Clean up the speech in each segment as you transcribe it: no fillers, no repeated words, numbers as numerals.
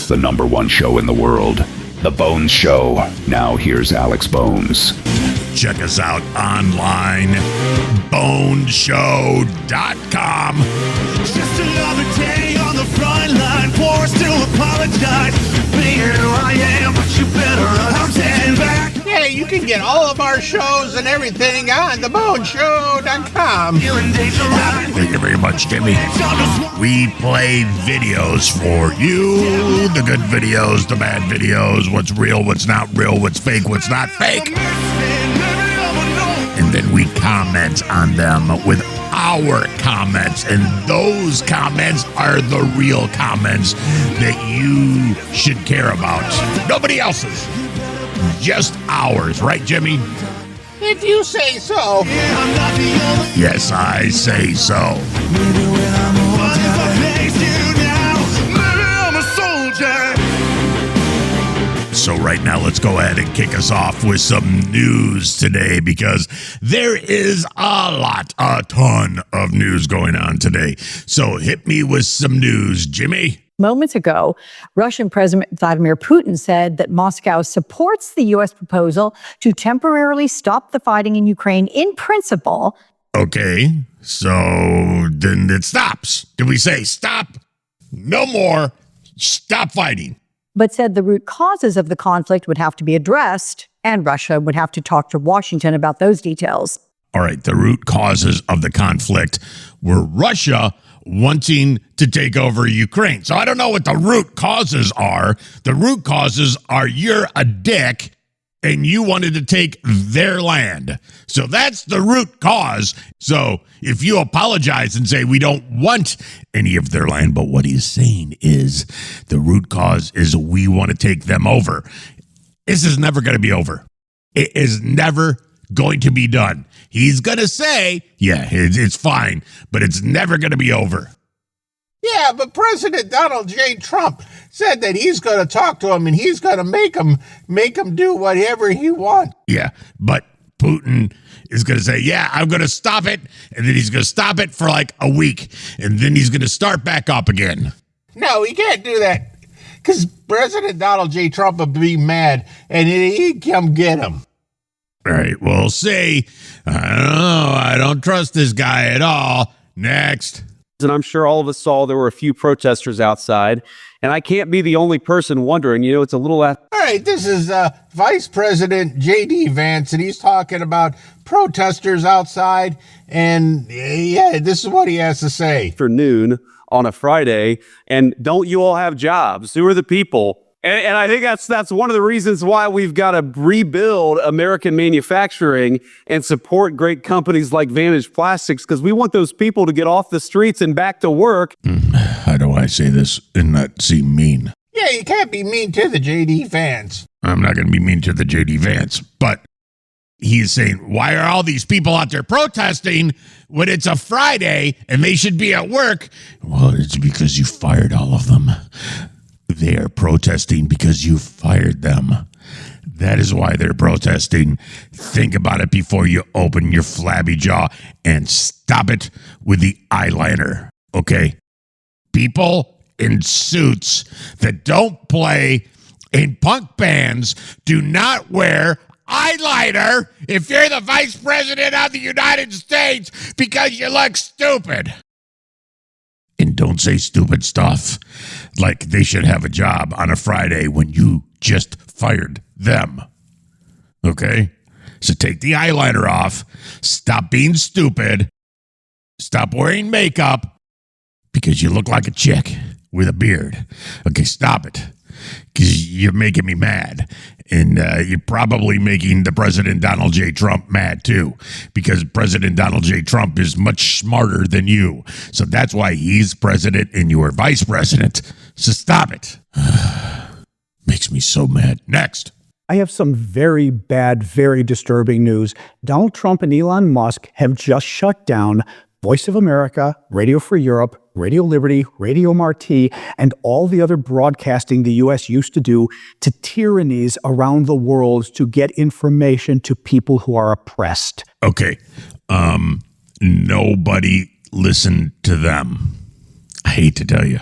the #1 show in the world, The Bones Show. Now here's Alex Bones. Check us out online, boneshow.com. Just another day on the front line, forced to apologize. Being who I am, but you better understand back. Yeah, you can get all of our shows and everything on theboneshow.com. Thank you very much, Jimmy. We play videos for you. The good videos, the bad videos, what's real, what's not real, what's fake, what's not fake. And then we comment on them with our comments. And those comments are the real comments that you should care about. Nobody else's. Just ours, right, Jimmy? If you say so. Yes, I say so. So right now, let's go ahead and kick us off with some news today, because there is a ton of news going on today. So hit me with some news, Jimmy. Moments ago, Russian President Vladimir Putin said that Moscow supports the U.S. proposal to temporarily stop the fighting in Ukraine in principle. Okay, so then it stops. Did we say stop? No more. Stop fighting. But said the root causes of the conflict would have to be addressed, and Russia would have to talk to Washington about those details. All right, the root causes of the conflict were Russia wanting to take over Ukraine. So I don't know what the root causes are. The root causes are you're a dick and you wanted to take their land. So that's the root cause. So if you apologize and say we don't want any of their land, but what he's saying is the root cause is we want to take them over. This is never going to be over. It is never going to be done. He's going to say, yeah, it's fine, but it's never going to be over. Yeah, but President Donald J. Trump said that he's going to talk to him and he's going to make him do whatever he wants. Yeah, but Putin is going to say, yeah, I'm going to stop it. And then he's going to stop it for like a week. And then he's going to start back up again. No, he can't do that because President Donald J. Trump would be mad and he'd come get him. All right, we'll see. I don't know. I don't trust this guy at all. Next. And I'm sure all of us saw there were a few protesters outside. And I can't be the only person wondering, it's a little... All right, this is Vice President J.D. Vance, and he's talking about protesters outside. And yeah, this is what he has to say. Afternoon on a Friday, and don't you all have jobs? Who are the people? And I think that's one of the reasons why we've got to rebuild American manufacturing and support great companies like Vantage Plastics, because we want those people to get off the streets and back to work. How do I say this and not seem mean? Yeah, you can't be mean to the J.D. Vance. I'm not going to be mean to the J.D. Vance, but he's saying, why are all these people out there protesting when it's a Friday and they should be at work? Well, it's because you fired all of them. They are protesting because you fired them. That is why they're protesting. Think about it before you open your flabby jaw, and stop it with the eyeliner, okay? People in suits that don't play in punk bands do not wear eyeliner if you're the Vice President of the United States, because you look stupid. And don't say stupid stuff like they should have a job on a Friday when you just fired them. Okay? So take the eyeliner off. Stop being stupid. Stop wearing makeup because you look like a chick with a beard. Okay, stop it. Because you're making me mad. And you're probably making the President Donald J. Trump mad, too, because President Donald J. Trump is much smarter than you. So that's why he's president and you are vice president. So stop it. Makes me so mad. Next. I have some very bad, very disturbing news. Donald Trump and Elon Musk have just shut down Voice of America, Radio Free Europe, Radio Liberty, Radio Marti, and all the other broadcasting the U.S. used to do to tyrannies around the world to get information to people who are oppressed. Okay. Nobody listened to them. I hate to tell you.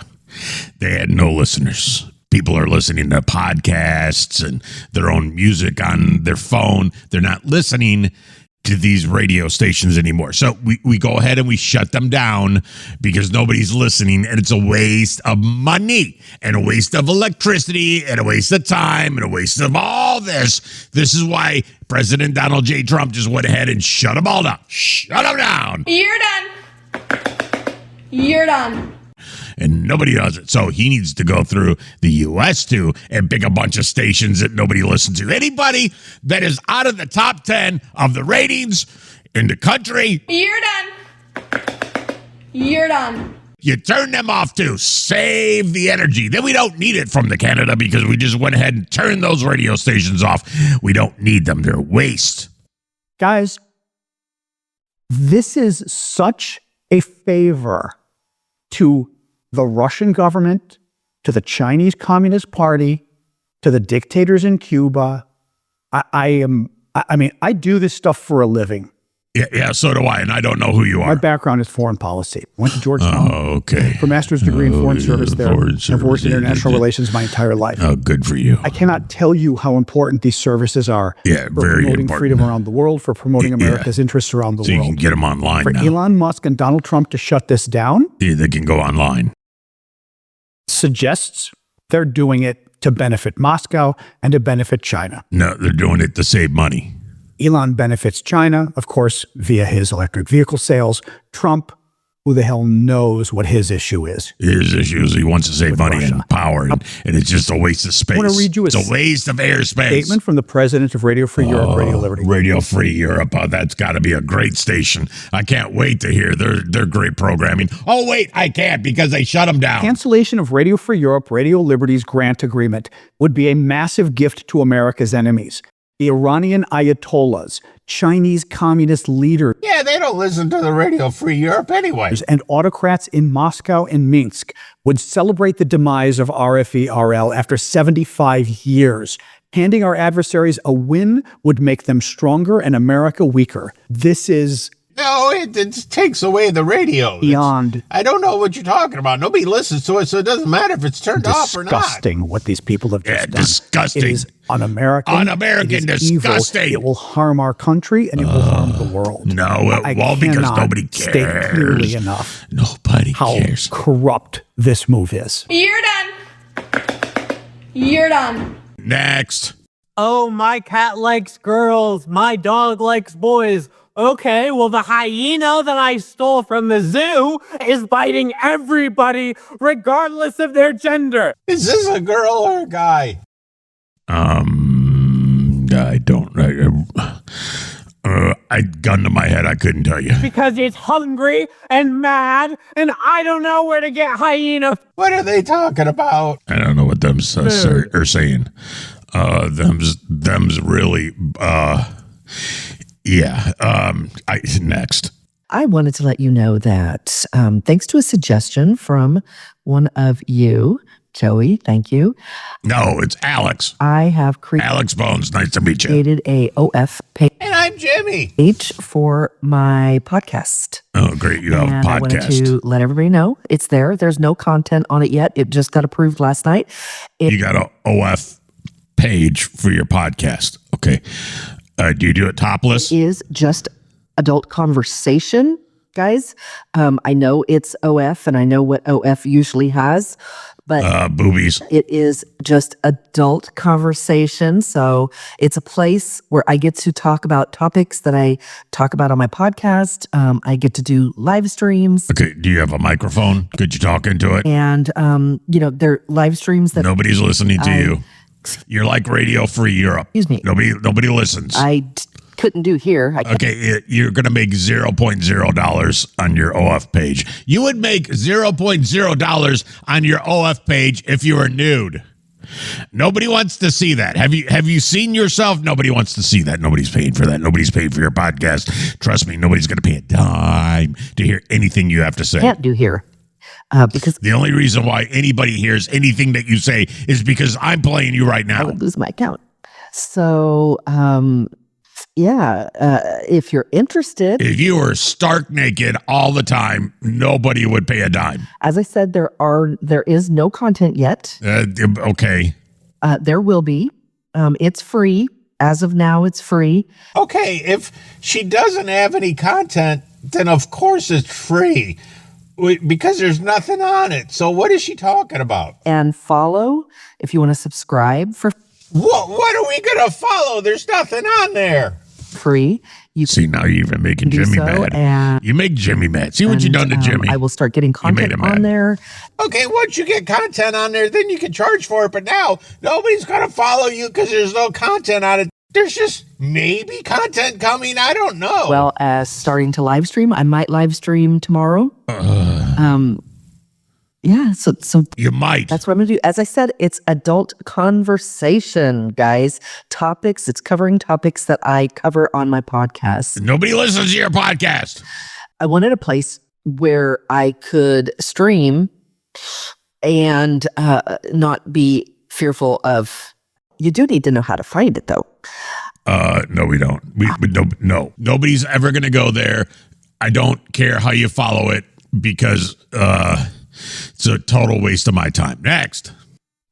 They had no listeners People are listening to podcasts and their own music on their phone. They're not listening to these radio stations anymore. So we go ahead and we shut them down because nobody's listening, and it's a waste of money and a waste of electricity and a waste of time and a waste of all this. This is why President Donald J. Trump just went ahead and shut them all down. Shut them down. You're done. You're done. And nobody does it. So he needs to go through the U.S. too and pick a bunch of stations that nobody listens to. Anybody that is out of the top 10 of the ratings in the country, You're done. You're done. you turn them off to save the energy. Then we don't need it from the Canada because we just went ahead and turned those radio stations off. We don't need them. They're waste. Guys, this is such a favor to the Russian government, to the Chinese Communist Party, to the dictators in Cuba. I do this stuff for a living. Yeah, so do I, and I don't know who you My are. background is foreign policy. Went to Georgetown Okay. for a master's degree in foreign service there. I've worked in international relations my entire life. Oh, good for you. I cannot tell you how important these services are Yeah, for very promoting important. freedom around the world, for promoting America's interests around the So you world. can get them online For now. Elon Musk and Donald Trump to shut this down Yeah, they can go online. suggests they're doing it to benefit Moscow and to benefit China. No, they're doing it to save money. Elon benefits China, of course, via his electric vehicle sales. Trump, who the hell knows what his issue is? His issue is he wants to save money Russia. and power, and it's just a waste of space. I wanna read you it's a waste of airspace. Statement from the president of Radio Free Europe, Radio Liberty. Radio Free Europe. That's got to be a great station. I can't wait to hear their great programming. Oh, wait, I can't because they shut them down. Cancellation of Radio Free Europe, Radio Liberty's grant agreement would be a massive gift to America's enemies. The Iranian Ayatollahs, Chinese communist leaders, Yeah, they don't listen to the Radio Free Europe anyway. and autocrats in Moscow and Minsk would celebrate the demise of RFE-RL after 75 years. Handing our adversaries a win would make them stronger and America weaker. This is No, it takes away the radio. beyond I don't know what you're talking about. Nobody listens to it, so it doesn't matter if it's turned off or not. disgusting what these people have just done. disgusting. It is un-American. Un-American, It is evil. disgusting. It will harm our country and it will harm the world. No, it I won't because cannot nobody state cares. clearly enough Nobody how cares. corrupt this move is. You're done. You're done. Next. Oh, my cat likes girls. My dog likes boys. Okay, well, the hyena that I stole from the zoo is biting everybody, regardless of their gender. Is this a girl or a guy? I don't. Gun to my head, I couldn't tell you. Because it's hungry and mad, and I don't know where to get hyena. What are they talking about? I don't know what them are saying. Them's really. Yeah. Next. I wanted to let you know that thanks to a suggestion from one of you, Joey, thank you. No, it's Alex. I have Alex Bones. Nice to meet you. created a OF And I'm Jimmy. page for my podcast. Oh, great. You have a And I wanted podcast. to let everybody know it's there. There's no content on it yet. It just got approved last night. You got an OF page for your podcast. Okay. Do you do it topless? Is just adult conversation, guys. I know it's OF and I know what OF usually has, but Boobies. it is just adult conversation. So it's a place where I get to talk about topics that I talk about on my podcast. I get to do live streams. Okay. Do you have a microphone? Could you talk into it? And, they're live streams that Nobody's listening to you. You're like Radio Free Europe. Excuse me. Nobody listens. couldn't do here. Okay, you're going to make $0.0 on your OF page. You would make $0.0 on your OF page if you were nude. Nobody wants to see that. Have you seen yourself? Nobody wants to see that. Nobody's paying for that. Nobody's paying for your podcast. Trust me, nobody's going to pay a dime to hear anything you have to say. Can't do here. Because the only reason why anybody hears anything that you say is because I'm playing you right now. I would lose my account. So, if you're interested. If you were stark naked all the time, nobody would pay a dime. As I said, there is no content yet. Okay. There will be. It's free. As of now, it's free. Okay, if she doesn't have any content, then of course it's free because there's nothing on it. So what is she talking about? And follow if you want to subscribe for What are we going to follow? There's nothing on there. free. You See, now you're even making do Jimmy so, mad. and- You make Jimmy mad. See what you done to Jimmy. I will start getting content him mad. on there. Okay, once you get content on there, then you can charge for it. But now nobody's going to follow you because there's no content on it. There's just maybe content coming. I don't know. Well, starting to live stream. I might live stream tomorrow. Yeah, so you might. That's what I'm going to do. As I said, it's adult conversation, guys. Topics. It's covering topics that I cover on my podcast. Nobody listens to your podcast. I wanted a place where I could stream and not be fearful of. You do need to know how to find it, though. No, we don't. No. Nobody's ever going to go there. I don't care how you follow it because it's a total waste of my time. Next.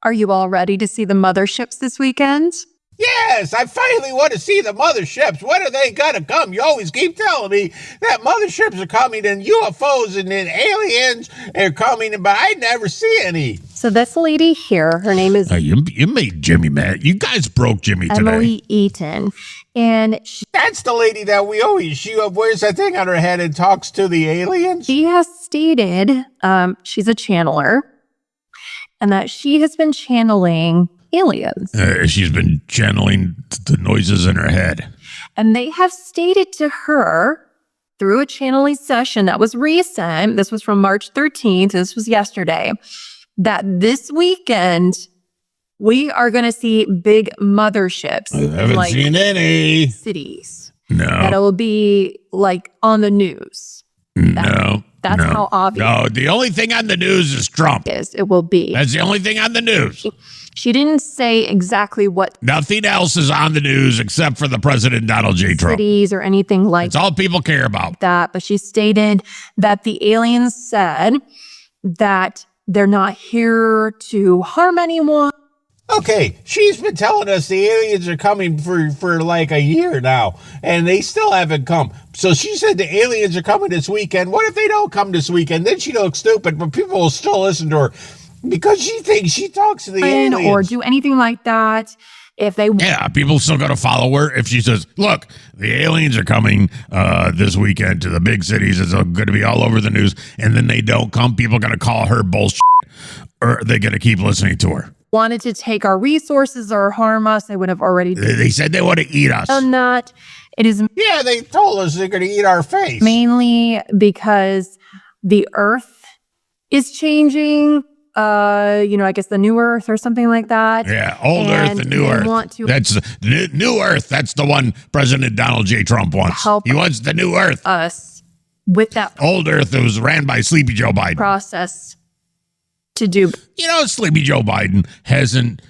Are you all ready to see the motherships this weekend? Yes, I finally want to see the motherships. When are they going to come? You always keep telling me that motherships are coming and UFOs and then aliens are coming, but I never see any. So this lady here, her name is You made Jimmy mad. You guys broke Jimmy today. Emily Eaton. And That's the lady that she wears that thing on her head and talks to the aliens. she has stated she's a channeler and that she has been channeling aliens. She's been channeling the noises in her head. And they have stated to her through a channeling session that was recent, this was from March 13th, this was yesterday, that this weekend we are going to see big motherships I haven't like seen any. cities. No. That it will be like on the news. That's how obvious. No, the only thing on the news is Trump. It will be. That's the only thing on the news. She didn't say exactly what Nothing else is on the news except for the President Donald J. Trump. cities or anything like That's all people care about. that, but she stated that the aliens said that they're not here to harm anyone. Okay, she's been telling us the aliens are coming for like a year now, and they still haven't come. So she said the aliens are coming this weekend. What if they don't come this weekend? Then she looks stupid, but people will still listen to her because she thinks she talks to the aliens. Or do anything like that. If they Yeah, people still got to follow her. If she says, look, the aliens are coming this weekend to the big cities. It's going to be all over the news. And then they don't come. People are going to call her bullshit. Or they're going to keep listening to her. wanted to take our resources or harm us, they would have already They said they want to eat us. done that. It is Yeah, they told us they're going to eat our face. mainly because the earth is changing. I guess the new earth or something like that. Yeah, old And Earth, the new they Earth. want to That's the new Earth. That's the one President Donald J. Trump wants. Help He wants the new Earth. us with that Old Earth that was ran by Sleepy Joe Biden. process to do. Sleepy Joe Biden hasn't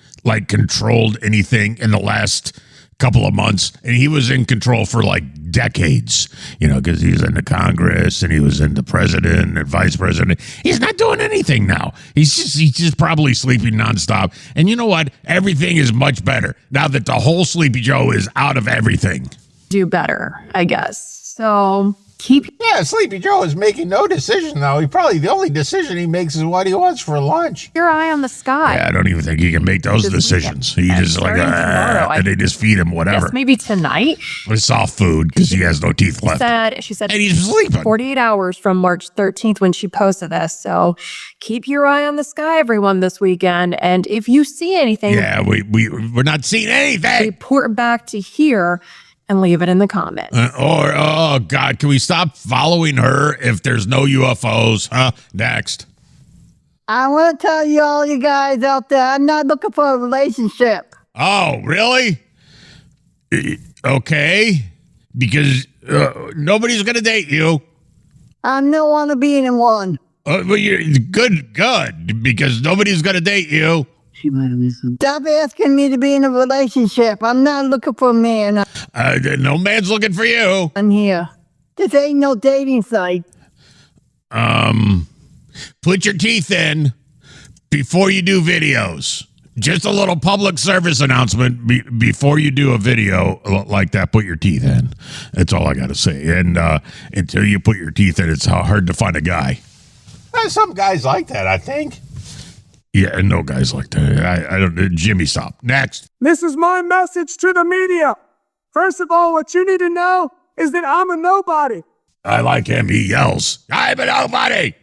controlled anything in the last couple of months, and he was in control for decades, because he was in the Congress and he was in the president and vice president. He's not doing anything now. He's just probably sleeping nonstop. And you know what? Everything is much better now that the whole Sleepy Joe is out of everything. Do better, I guess. So Yeah, Sleepy Joe is making no decision now. The only decision he makes is what he wants for lunch. your eye on the sky. Yeah, I don't even think he can make those This decisions. He weekend. just Starting tomorrow, and they just feed him whatever. Yes, maybe tonight. It's soft food because he has no teeth left. She said And he's sleeping. 48 hours from March 13th when she posted this. So keep your eye on the sky, everyone, this weekend. And if you see anything, Yeah, we're not seeing anything. report back to here and leave it in the comments. Oh God, can we stop following her if there's no UFOs? Huh? Next. I want to tell you all you guys out there, I'm not looking for a relationship. Oh, really? Okay, because nobody's gonna date you. I don't want to be in one. Well, you're good, because nobody's gonna date you. Stop asking me to be in a relationship. I'm not looking for a man No man's looking for you. on here. This ain't no dating site. Put your teeth in before you do videos. Just a little public service announcement before you do a video like that. Put your teeth in. That's all I got to say. And until you put your teeth in, it's hard to find a guy. Some guys like that, I think. Yeah, no guys like that. I don't. Jimmy, stop. Next. This is my message to the media. First of all, what you need to know is that I'm a nobody. I like him. He yells, "I'm a nobody."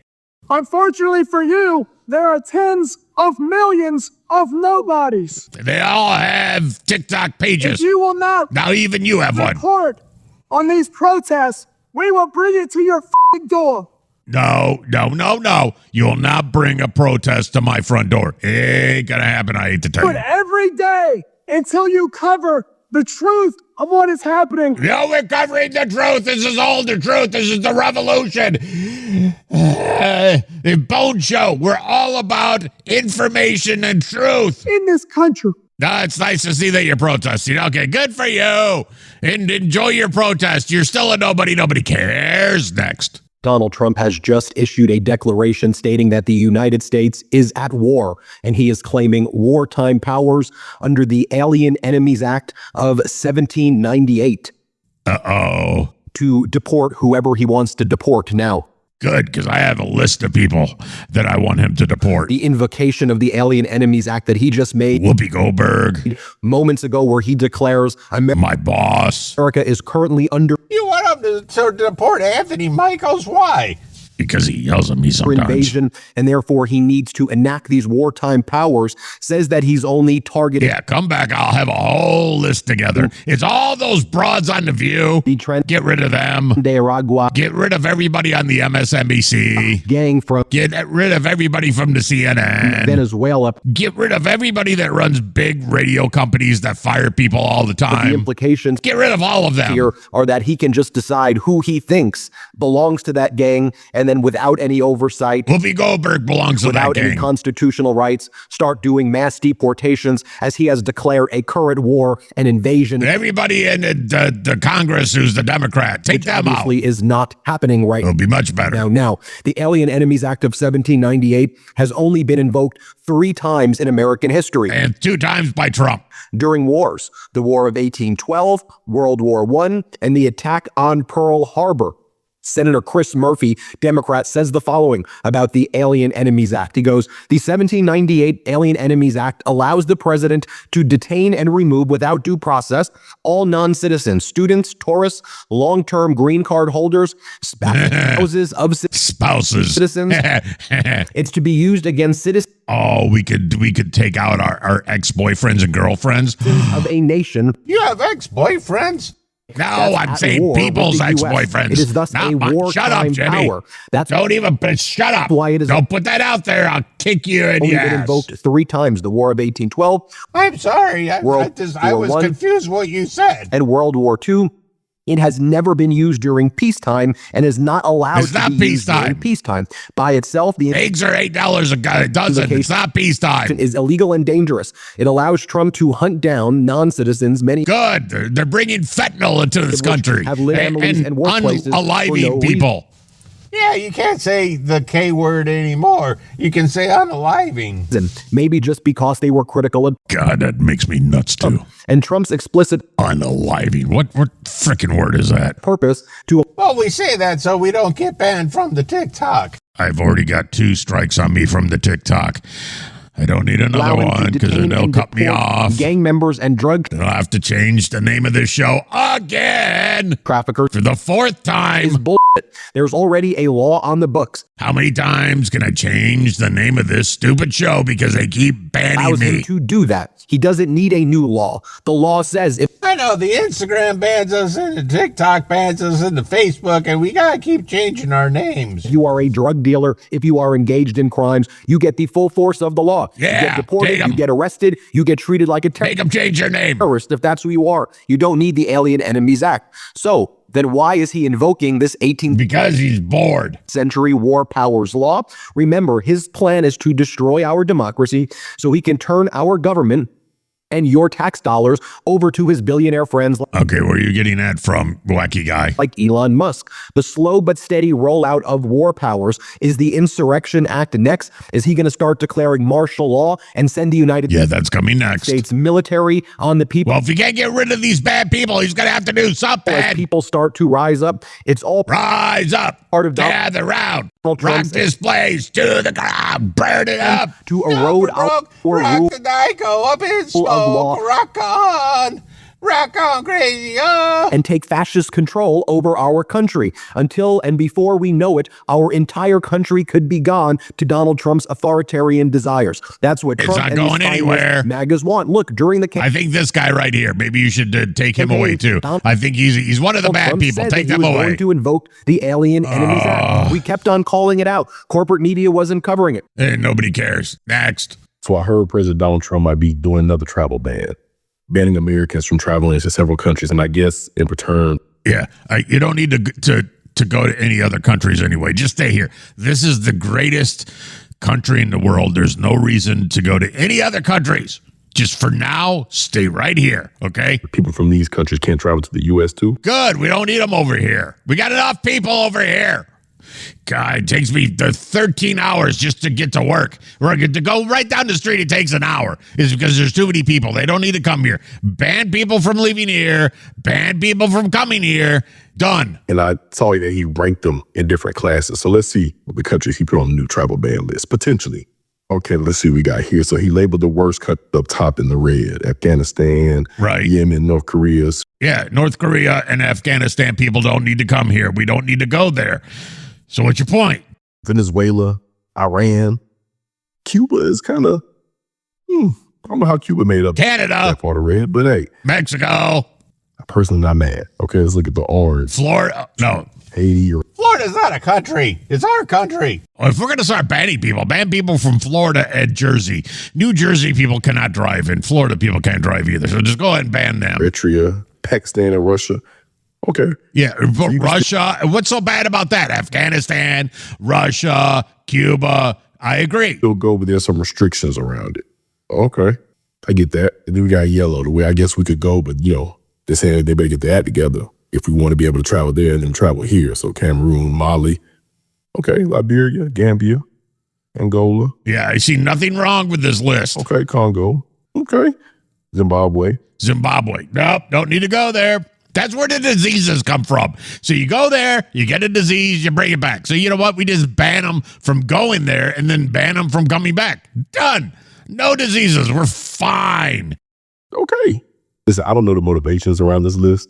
Unfortunately for you, there are tens of millions of nobodies. They all have TikTok pages. If you will not Now even you have one. report on these protests, we will bring it to your f***ing door. No. You'll not bring a protest to my front door. Ain't gonna happen. I hate to tell But you. every day until you cover the truth of what is happening. No, we're covering the truth. This is all the truth. This is the revolution. The Bone Show. We're all about information and truth. In this country. It's nice to see that you're protesting. Okay, good for you. And enjoy your protest. You're still a nobody. Nobody cares. Next. Donald Trump has just issued a declaration stating that the United States is at war, and he is claiming wartime powers under the Alien Enemies Act of 1798 Uh-oh. to deport whoever he wants to deport now. Good, because I have a list of people that I want him to deport. The invocation of the Alien Enemies Act that he just made Whoopi Goldberg moments ago, where he declares, my boss. America is currently under You want him to deport Anthony Michaels? Why? Because he yells at me sometimes. invasion, and therefore he needs to enact these wartime powers, says that he's only targeting Yeah, come back. I'll have a whole list together. It's all those broads on The View. the trend Get rid of them. de Aragua Get rid of everybody on the MSNBC. gang from Get rid of everybody from the CNN. Venezuela. Get rid of everybody that runs big radio companies that fire people all the But the time. implications Get rid of all of them. here are that he can just decide who he thinks belongs to that gang, and then without any oversight, Whoopi Goldberg belongs to that without any gang. constitutional rights, start doing mass deportations, as he has declared a current war and invasion, Everybody in the Congress who's the Democrat, take which them out. obviously is not happening right It'll be much better. now. The Alien Enemies Act of 1798 has only been invoked 3 times in American history. And 2 times by Trump. During wars, the War of 1812, World War I, and the attack on Pearl Harbor. Senator Chris Murphy, Democrat, says the following about the Alien Enemies Act. He goes, the 1798 Alien Enemies Act allows the president to detain and remove without due process all non-citizens, students, tourists, long-term green card holders, spouses of Spouses. citizens. It's to be used against citizens Oh, we could take out our ex-boyfriends and girlfriends. of a nation. You have ex-boyfriends? No, That's I'm at saying war with people's the US. ex-boyfriends. It is thus Not a mine. Shut up, wartime Jimmy. power. That's Don't even, shut up. why it is Don't put that out there. I'll kick you in only the been ass. invoked 3 times: the War of 1812 I'm sorry. I World was War I. confused what you said. and World War II. It has never been used during peacetime and is not allowed It's to not be used during peacetime. peacetime. By itself, the Eggs are $8 a dozen. It's not peacetime. is illegal and dangerous. It allows Trump to hunt down non-citizens, many Good. They're bringing fentanyl into this which country have lived families and workplaces for unaliving no people. Yeah, you can't say the K word anymore. You can say unaliving. reason, maybe just because they were critical of God, that makes me nuts too. and Trump's explicit Unaliving. What frickin' word is that? purpose to Well, we say that so we don't get banned from the TikTok. I've already got 2 strikes on me from the TikTok. I don't need another allow him to one because then detain they'll and cut me deport off. gang members and drug I'll have to change the name of this show again traffickers for the 4th time. is bullshit. There's already a law on the books How many times can I change the name of this stupid show because they keep banning allows him me? to do that. He doesn't need a new law. The law says if I know the Instagram bans us and the TikTok bans us and the Facebook, and we gotta keep changing our names. you are a drug dealer, if you are engaged in crimes, you get the full force of the law. You Yeah, get deported, take 'em. you get arrested, you get treated like a Make them change your name. terrorist if that's who you are. You don't need the Alien Enemies Act. So, then why is he invoking this 18th Because he's bored. century war powers law? Remember, his plan is to destroy our democracy so he can turn our government and your tax dollars over to his billionaire friends Okay, where are you getting that from, wacky guy? like Elon Musk. The slow but steady rollout of war powers is the Insurrection Act. Next, is he going to start declaring martial law and send the United Yeah, that's coming next. States military on the people? Well, if you can't get rid of these bad people, he's going to have to do As something. people start to rise up, it's all Rise up. part of Gather round. Donald Rock Trump's this place to the ground. Burn it up. to erode our rule Rock the night, go up in law. smoke. Rock on, crazy, oh. and take fascist control over our country. Until and before we know it, our entire country could be gone to Donald Trump's authoritarian desires. That's what It's Trump not and his going finest anywhere. MAGAs want. Look, during the I think this guy right here, maybe you should take him Okay, away too. Donald I think he's one of the bad Trump people. said Take that he them was away. going to invoke the Alien Enemies Act. We kept on calling it out. Corporate media wasn't covering it. And nobody cares. Next. So I heard President Donald Trump might be doing another travel ban, banning Americans from traveling to several countries. And I guess in return, Yeah, you don't need to go to any other countries anyway. Just stay here. This is the greatest country in the world. There's no reason to go to any other countries. Just for now, stay right here, okay? people from these countries can't travel to the U.S. too. Good. We don't need them over here. We got enough people over here. God, it takes me 13 hours just to get to work. To go right down the street, it takes an hour. It's because there's too many people. They don't need to come here. Ban people from leaving here. Ban people from coming here. Done. And I saw that he ranked them in different classes. So let's see what the countries he put on the new travel ban list, potentially. Okay, let's see what we got here. So he labeled the worst cut up top in the red: Afghanistan, Right. Yemen, North Korea. Yeah, North Korea and Afghanistan people don't need to come here. We don't need to go there. So what's your point? Venezuela, Iran, Cuba is kind of, I don't know how Cuba made up Canada, that part of red, but hey, Mexico, I'm personally not mad. Okay, let's look at the orange. Florida. No. Haiti or Florida's not a country. It's our country. If we're going to start banning people, ban people from Florida and Jersey. New Jersey people cannot drive, and Florida people can't drive either. So just go ahead and ban them. Eritrea, Pakistan, and Russia. Okay. Yeah, but Russia. What's so bad about that? Afghanistan, Russia, Cuba. I agree. Still go, but there's some restrictions around it. Okay. I get that. And then we got yellow, the way I guess we could go, but they're saying they better get their act together if we want to be able to travel there and then travel here. So Cameroon, Mali. Okay, Liberia, Gambia, Angola. Yeah, I see nothing wrong with this list. Okay, Congo. Okay. Zimbabwe. Nope, don't need to go there. That's where the diseases come from. So you go there, you get a disease, you bring it back. So you know what? We just ban them from going there and then ban them from coming back. Done. No diseases. We're fine. Okay. Listen, I don't know the motivations around this list,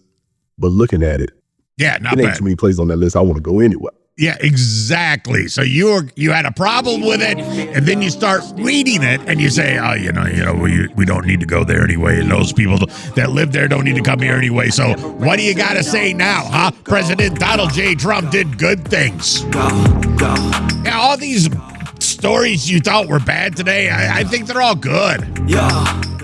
but looking at it, Yeah, not it ain't bad. too many places on that list I want to go anywhere. Yeah, exactly. So you had a problem with it, and then you start reading it, and you say, "Oh, we don't need to go there anyway." And those people that live there don't need to come here anyway. So what do you got to say now, huh? President Donald J. Trump did good things. Yeah, all these stories you thought were bad today, I think they're all good.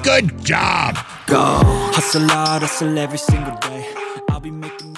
Good job. Hustle hard, hustle every single day. I'll be making